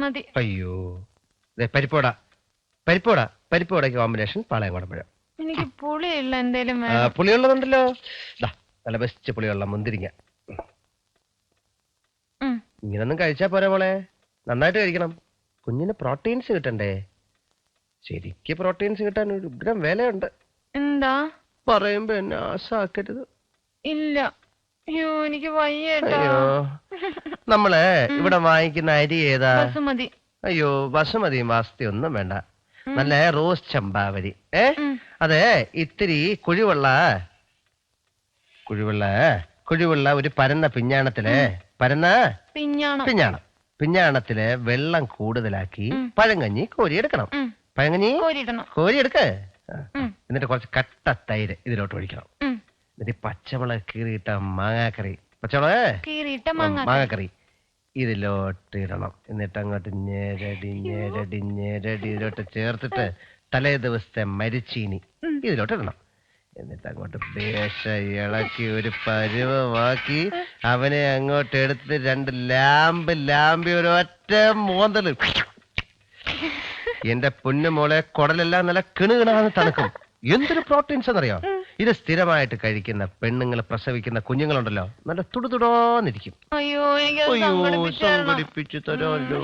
മതി. അയ്യോ പരിപ്പോട പരിപ്പോട പരിപ്പോടയ്ക്ക് കോമ്പിനേഷൻ പാളയം കുടമ്പഴം. എനിക്ക് പുളിയുള്ള എന്തേലും പുളിയുള്ളതുണ്ടല്ലോ. നല്ല ബെസ്റ്റ് പുളിയുള്ള മുന്തിരിങ്ങ. ഇങ്ങനൊന്നും കഴിച്ചാ പോരാ മോളെ, നന്നായിട്ട് കഴിക്കണം. കുഞ്ഞിന് പ്രോട്ടീൻസ് കിട്ടണ്ടേ? ശരിക്ക് പ്രോട്ടീൻസ് കിട്ടാൻ ഒരു ഉഗ്രം വിലയുണ്ട്. എന്താ പറയുമ്പോ എന്നെ ആശാക്കരുത്. ഇല്ല, അയ്യോ എനിക്ക് വയ്യേട്ടോ. അയ്യോ നമ്മള് ഇവിടെ വാങ്ങിക്കുന്ന അരി ഏതാ? ബസുമതി. അയ്യോ ബസുമതി മാസ്തി ഒന്നും വേണ്ട, നല്ല റോസ് ചമ്പാവരി. അതെ ഇത്തിരി കുഴിവുള്ള ഒരു പരന്ന പിഞ്ഞാണത്തില് പിഞ്ഞാണത്തില് വെള്ളം കൂടുതലാക്കി പഴങ്കഞ്ഞി കോരിയെടുക്കണം. പഴങ്കഞ്ഞി കോരിയെടുക്ക്. എന്നിട്ട് കുറച്ച് കട്ട തൈര് ഇതിലോട്ട് ഒഴിക്കണം. എന്നിട്ട് പച്ചമുളക് കീറിയിട്ട മാങ്ങാക്കറി ഇതിലോട്ട് ഇടണം. എന്നിട്ട് അങ്ങോട്ട് ഞെരടി ഇതിലോട്ട് ചേർത്തിട്ട് തലേ ദിവസത്തെ മരിച്ചീനി ഇതിലോട്ട് ഇടണം. എന്നിട്ട് അങ്ങോട്ട് ബേഷ ഇളക്കി ഒരു പരുവമാക്കി അവനെ അങ്ങോട്ട് എടുത്ത് 2 ലാമ്പി ഒരു ഒറ്റ മോന്തല്. എന്റെ പൊന്നുമോളെ കുടലെല്ലാം നല്ല കിണുകിണാന്ന് തണുക്കും. എന്തൊരു പ്രോട്ടീൻസ് എന്നറിയോ? ഇത് സ്ഥിരമായിട്ട് കഴിക്കുന്ന പെണ്ണുങ്ങൾ പ്രസവിക്കുന്ന കുഞ്ഞുങ്ങളുണ്ടല്ലോ, നല്ല തുടുതുടോന്നിരിക്കും. അയ്യോ സംഘടിപ്പിച്ചു തരാമല്ലോ.